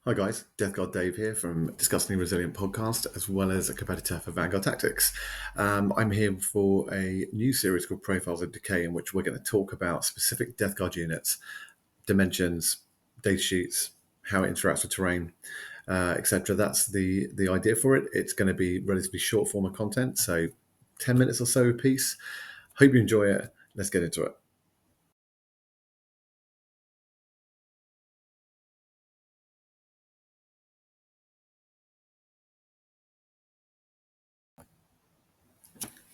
Hi guys, Death Guard Dave here from Disgustingly Resilient podcast, as well as a competitor for Vanguard Tactics. I'm here for a new series called Profiles of Decay, in which we're going to talk about specific Death Guard units, dimensions, datasheets, how it interacts with terrain, etc. That's the idea for it. It's going to be relatively short form of content, so 10 minutes or so a piece. Hope you enjoy it. Let's get into it.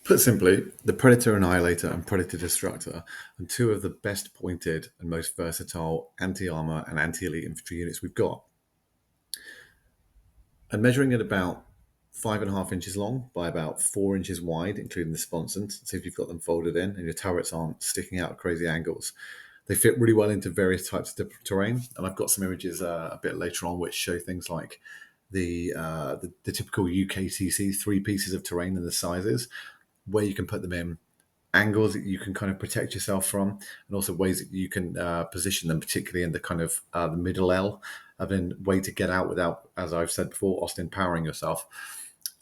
Put simply, the Predator Annihilator and Predator Destructor are two of the best pointed and most versatile anti-armor and anti-elite infantry units we've got. And measuring at about 5.5 inches long by about 4 inches wide, including the sponsons, so if you've got them folded in and your turrets aren't sticking out at crazy angles, they fit really well into various types of terrain. And I've got some images a bit later on which show things like the typical UKTC 3 pieces of terrain and the sizes, where you can put them in, angles that you can kind of protect yourself from, and also ways that you can position them, particularly in the kind of the middle L, and then way to get out without, as I've said before, Austin powering yourself.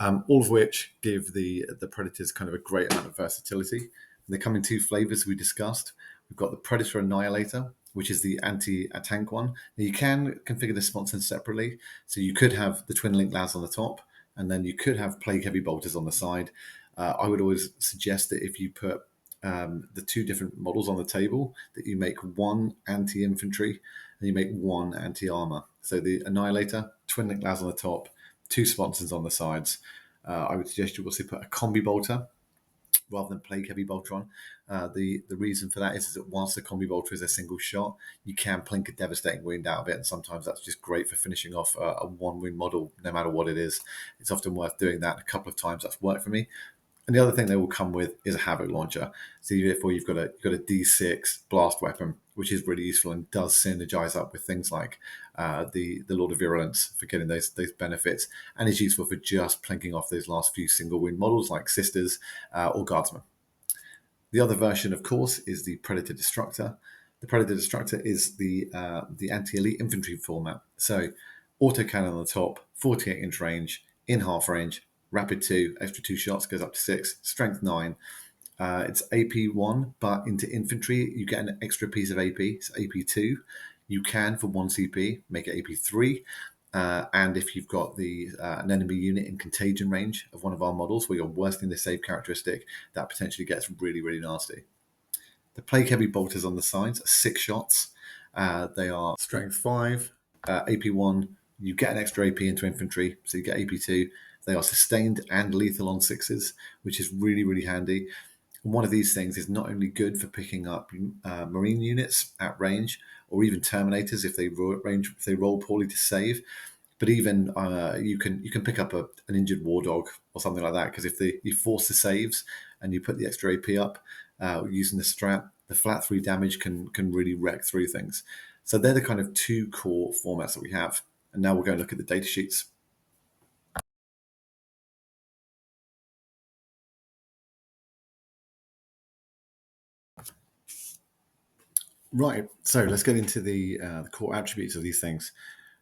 All of which give the Predators kind of a great amount of versatility. And they come in two flavors we discussed. We've got the Predator Annihilator, which is the anti-tank one. Now you can configure the sponsons separately, so you could have the twin link lads on the top, and then you could have plague heavy bolters on the side. I would always suggest that if you put the two different models on the table, that you make one anti-infantry and you make one anti-armor. So the Annihilator, twin link lads on the top, two sponsons on the sides. I would suggest you also put a combi bolter rather than plague heavy bolter on. The reason for that is that whilst the combi bolter is a single shot, you can plink a devastating wound out of it, and sometimes that's just great for finishing off a one wound model, no matter what it is. It's often worth doing that. A couple of times that's worked for me. And the other thing they will come with is a Havoc launcher. So therefore you've got a D6 blast weapon, which is really useful and does synergize up with things like the Lord of Virulence for getting those benefits, and is useful for just plinking off those last few single wound models like Sisters or Guardsmen. The other version, of course, is the Predator Destructor. The Predator Destructor is the anti-elite infantry format. So autocannon on the top, 48-inch range, in half range, rapid 2, extra 2 shots, goes up to 6, strength 9. It's AP 1, but into infantry, you get an extra piece of AP, so AP 2. You can, for 1 CP, make it AP 3. And if you've got an enemy unit in contagion range of one of our models, where you're worsting the save characteristic, that potentially gets really, really nasty. The plague heavy bolters on the sides are 6 shots. They are strength 5, AP 1. You get an extra AP into infantry, so you get AP 2. They are sustained and lethal on 6s, which is really, really handy. And one of these things is not only good for picking up marine units at range, or even Terminators if they roll poorly to save, but even you can pick up an injured war dog or something like that, because if you force the saves and you put the extra AP up using the strat, the flat 3 damage can really wreck through things. So they're the kind of two core formats that we have. And now we'll go and look at the data sheets. Right, so let's get into the core attributes of these things.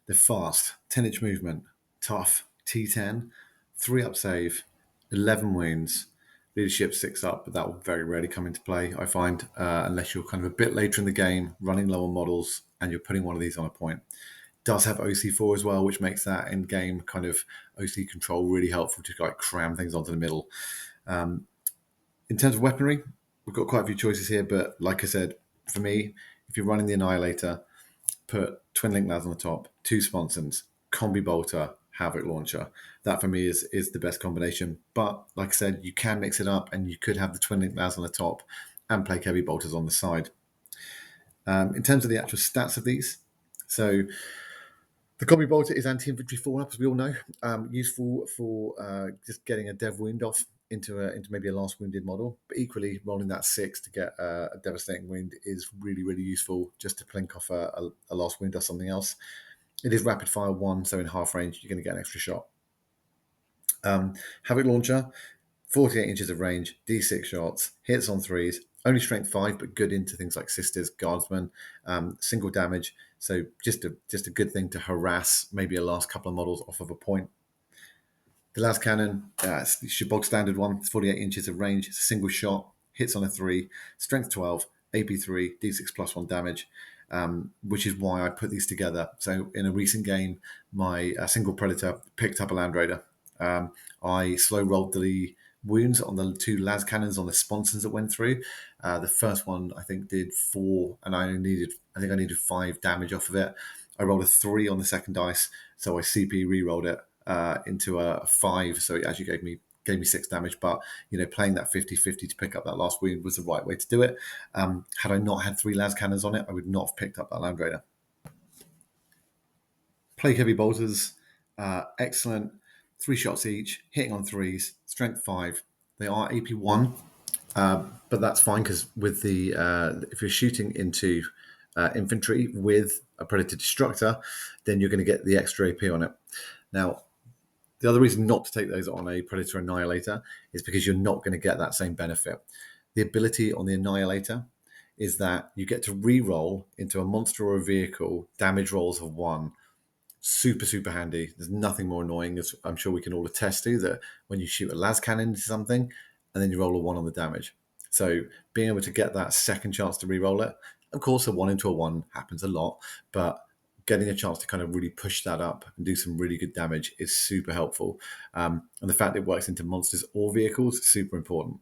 They're fast, 10-inch movement, tough, T10, 3 up save, 11 wounds, leadership 6 up, but that will very rarely come into play, I find, unless you're kind of a bit later in the game, running low on models, and you're putting one of these on a point. Does have OC4 as well, which makes that in-game kind of OC control really helpful to like cram things onto the middle. In terms of weaponry, we've got quite a few choices here, but like I said, for me, if you're running the Annihilator, put twin link lads on the top, 2 sponsons, combi bolter, Havoc launcher. That for me is the best combination. But like I said, you can mix it up, and you could have the twin link lads on the top and plague heavy bolters on the side. In terms of the actual stats of these, so the combi bolter is anti-infantry 4-up, as we all know, useful for just getting a dev wound off into maybe a last wounded model. But equally, rolling that 6 to get a devastating wound is really, really useful just to plink off a last wound or something else. It is rapid fire 1, so in half range, you're going to get an extra shot. Havoc launcher, 48 inches of range, D6 shots, hits on 3s, only strength 5, but good into things like Sisters, Guardsmen, single damage, So just a good thing to harass maybe a last couple of models off of a point. The last cannon, it's your bog standard one. It's 48 inches of range. It's a single shot, hits on a 3, strength 12, AP3, D6 plus 1 damage, which is why I put these together. So in a recent game, my single predator picked up a Land Raider. I slow rolled the wounds on the 2 las cannons on the sponsons that went through. The first one I think did 4, and I needed 5 damage off of it. I rolled a 3 on the second dice, so I CP re-rolled it into a 5, so it actually gave me 6 damage. But playing that 50-50 to pick up that last wound was the right way to do it. Had I not had 3 las cannons on it, I would not have picked up that Land Raider. Plague heavy bolters, excellent. 3 shots each, hitting on 3s, strength 5. They are AP 1, but that's fine because with the if you're shooting into infantry with a Predator Destructor, then you're going to get the extra AP on it. Now, the other reason not to take those on a Predator Annihilator is because you're not going to get that same benefit. The ability on the Annihilator is that you get to re-roll into a monster or a vehicle damage rolls of 1. Super, super handy. There's nothing more annoying, as I'm sure we can all attest to, that when you shoot a las cannon into something and then you roll a 1 on the damage. So being able to get that second chance to re-roll it, of course, a 1 into a 1 happens a lot, but getting a chance to kind of really push that up and do some really good damage is super helpful. And the fact it works into monsters or vehicles is super important.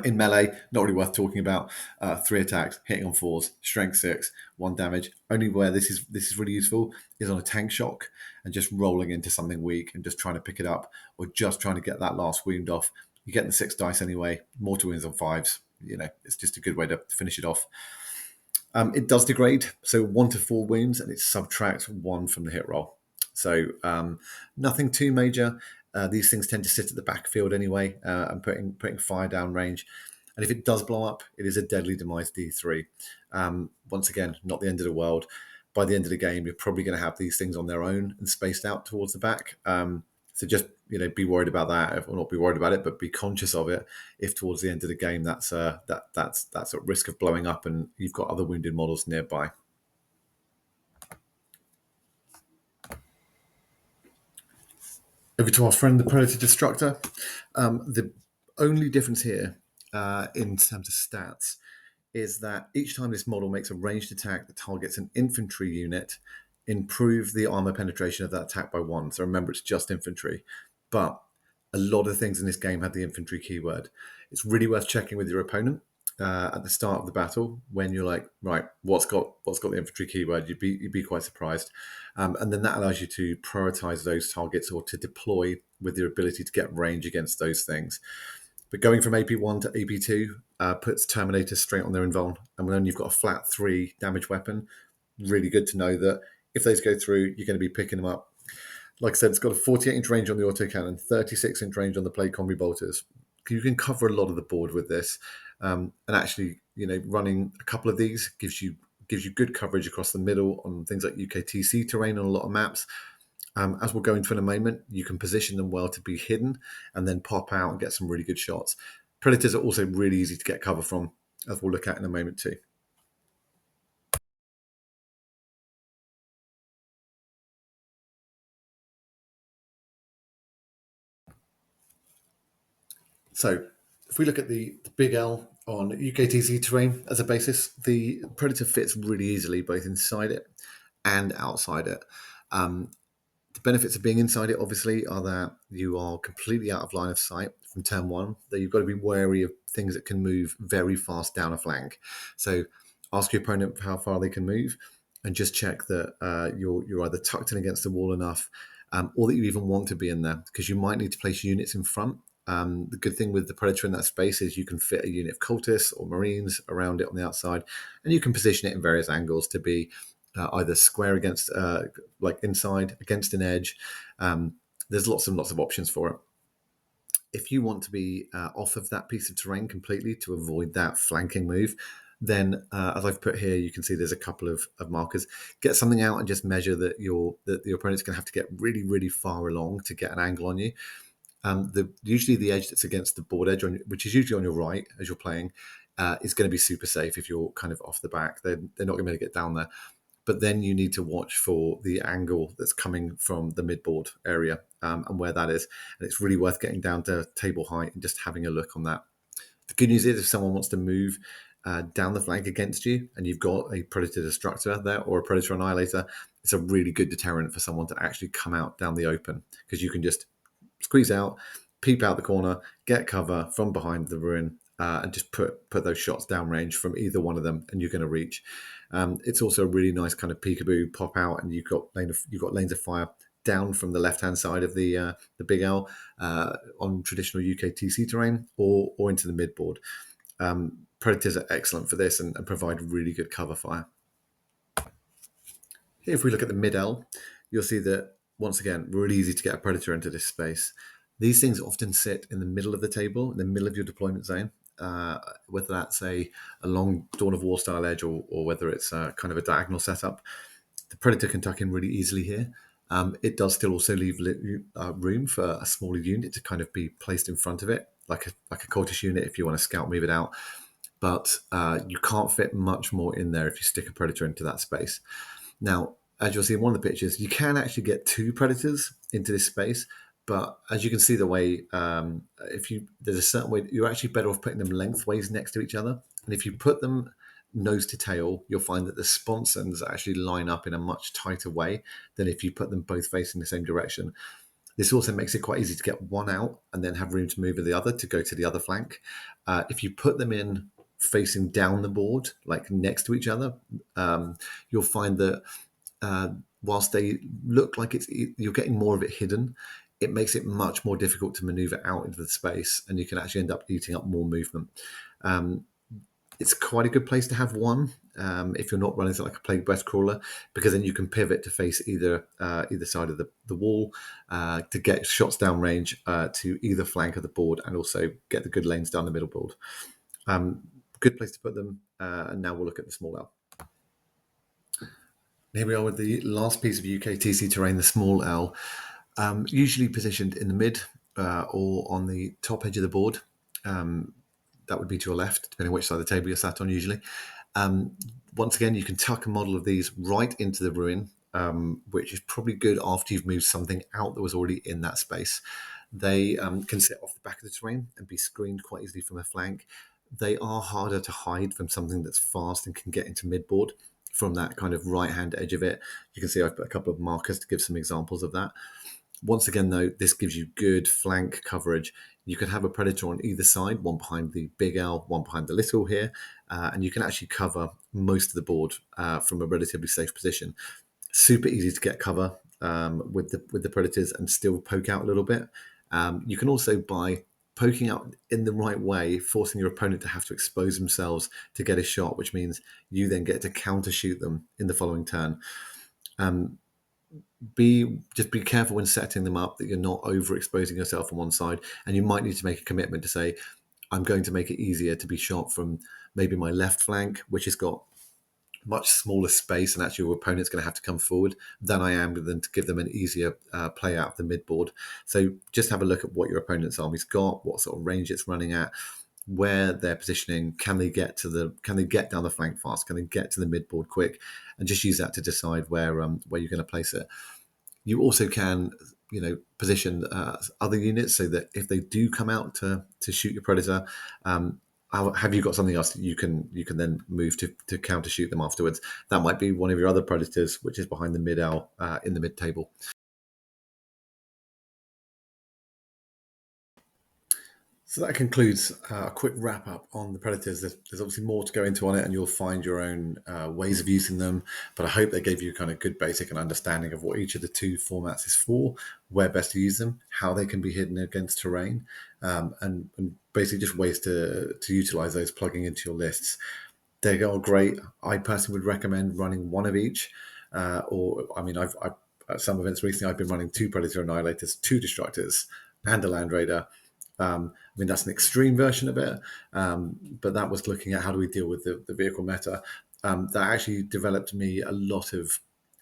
In melee, not really worth talking about. 3 attacks, hitting on 4s, strength 6, 1 damage. Only where this is really useful is on a tank shock and just rolling into something weak and just trying to pick it up, or just trying to get that last wound off. You're getting the 6 dice anyway. Mortal wounds on 5s. It's just a good way to finish it off. It does degrade, so 1 to 4 wounds, and it subtracts 1 from the hit roll. So nothing too major. These things tend to sit at the backfield anyway, and putting fire down range. And if it does blow up, it is a deadly demise D3. Once again, not the end of the world. By the end of the game, you're probably going to have these things on their own and spaced out towards the back. So just be worried about that, or not be worried about it, but be conscious of it. If towards the end of the game that's at risk of blowing up, and you've got other wounded models nearby. Over to our friend, the Predator Destructor. The only difference here in terms of stats is that each time this model makes a ranged attack that targets an infantry unit, improve the armor penetration of that attack by 1. So remember, it's just infantry. But a lot of things in this game have the infantry keyword. It's really worth checking with your opponent at the start of the battle when you're like, right, what's got the infantry keyword? You'd be quite surprised, and then that allows you to prioritize those targets or to deploy with your ability to get range against those things. But going from AP1 to AP2 puts Terminator straight on their invuln, and when you've got a flat 3 damage weapon, really good to know that if those go through, you're going to be picking them up. Like I said, it's got a 48-inch range on the autocannon, 36-inch range on the plague combi bolters. You can cover a lot of the board with this, and actually, running a couple of these gives you good coverage across the middle on things like UKTC terrain on a lot of maps. As we'll go into in a moment, you can position them well to be hidden and then pop out and get some really good shots. Predators are also really easy to get cover from, as we'll look at in a moment too. So if we look at the big L on UKTC terrain as a basis, the Predator fits really easily both inside it and outside it. The benefits of being inside it, obviously, are that you are completely out of line of sight from turn 1, that you've got to be wary of things that can move very fast down a flank. So ask your opponent how far they can move and just check that you're either tucked in against the wall enough or that you even want to be in there, because you might need to place units in front. The good thing with the Predator in that space is you can fit a unit of cultists or marines around it on the outside, and you can position it in various angles to be either square against, like inside, against an edge. There's lots and lots of options for it. If you want to be off of that piece of terrain completely to avoid that flanking move, then as I've put here, you can see there's a couple of markers. Get something out and just measure that your opponent's going to have to get really, really far along to get an angle on you. Usually the edge that's against the board edge, which is usually on your right as you're playing, is going to be super safe if you're kind of off the back. They're not going to be able to get down there. but then you need to watch for the angle that's coming from the midboard area and where that is. And it's really worth getting down to table height and just having a look on that. The good news is if someone wants to move down the flank against you and you've got a Predator Destructor there or a Predator Annihilator, it's a really good deterrent for someone to actually come out down the open, because you can just squeeze out, peep out the corner, get cover from behind the ruin, and just put those shots downrange from either one of them, and you're going to reach. It's also a really nice kind of peekaboo pop out, and you've got lanes of fire down from the left-hand side of the Big L on traditional UK TC terrain, or into the midboard. Predators are excellent for this and provide really good cover fire. Here, if we look at the mid L, you'll see that, once again, really easy to get a Predator into this space. These things often sit in the middle of the table, in the middle of your deployment zone, whether that's a long Dawn of War style edge or whether it's kind of a diagonal setup. The Predator can tuck in really easily here. It does still also leave room for a smaller unit to kind of be placed in front of it, like a Cultist unit if you want to scout move it out. But you can't fit much more in there if you stick a Predator into that space. Now, as you'll see in one of the pictures, you can actually get two Predators into this space, but as you can see the way, there's a certain way, you're actually better off putting them lengthways next to each other. And if you put them nose to tail, you'll find that the sponsons actually line up in a much tighter way than if you put them both facing the same direction. This also makes it quite easy to get one out and then have room to move the other to go to the other flank. If you put them in facing down the board, like next to each other, you'll find that whilst they look like you're getting more of it hidden, it makes it much more difficult to maneuver out into the space, and you can actually end up eating up more movement. It's quite a good place to have one if you're not running like a plague breast crawler, because then you can pivot to face either side of the wall to get shots downrange to either flank of the board, and also get the good lanes down the middle board. Good place to put them. And now we'll look at the small L. Here we are with the last piece of UK TC terrain, the small L, usually positioned in the mid or on the top edge of the board. That would be to your left, depending on which side of the table you're sat on usually. Once again, you can tuck a model of these right into the ruin, which is probably good after you've moved something out that was already in that space. They can sit off the back of the terrain and be screened quite easily from a flank. They are harder to hide from something that's fast and can get into midboard from that kind of right-hand edge of it. You can see I've put a couple of markers to give some examples of that. Once again, though, this gives you good flank coverage. You could have a Predator on either side, one behind the big L, one behind the little here, and you can actually cover most of the board from a relatively safe position. Super easy to get cover with the Predators and still poke out a little bit. You can also, by poking out in the right way, forcing your opponent to have to expose themselves to get a shot, which means you then get to counter shoot them in the following turn. Be careful when setting them up that you're not overexposing yourself on one side, and you might need to make a commitment to say, I'm going to make it easier to be shot from maybe my left flank, which has got much smaller space, and actually your opponent's going to have to come forward, than I am than to give them an easier play out of the midboard. So just have a look at what your opponent's army's got, what sort of range it's running at, where they're positioning. Can they get down the flank fast? Can they get to the midboard quick? And just use that to decide where you're going to place it. You also can, position other units so that if they do come out to shoot your Predator, have you got something else that you can then move to counter shoot them afterwards? That might be one of your other Predators, which is behind the mid L in the mid table. So that concludes a quick wrap up on the Predators. There's obviously more to go into on it, and you'll find your own ways of using them. But I hope they gave you kind of good basic and understanding of what each of the two formats is for, where best to use them, how they can be hidden against terrain, and basically just ways to utilize those plugging into your lists. They are great. I personally would recommend running one of each. I've at some events recently, I've been running two Predator Annihilators, two Destructors, and a Land Raider. That's an extreme version of it, but that was looking at how do we deal with the vehicle meta. That actually developed me a lot of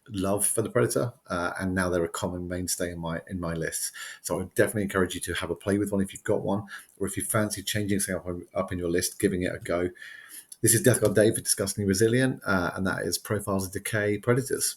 love for the Predator, and now they're a common mainstay in my lists. So I would definitely encourage you to have a play with one if you've got one, or if you fancy changing something up in your list, giving it a go. This is Death God David discussing Resilient, and that is Profiles of Decay Predators.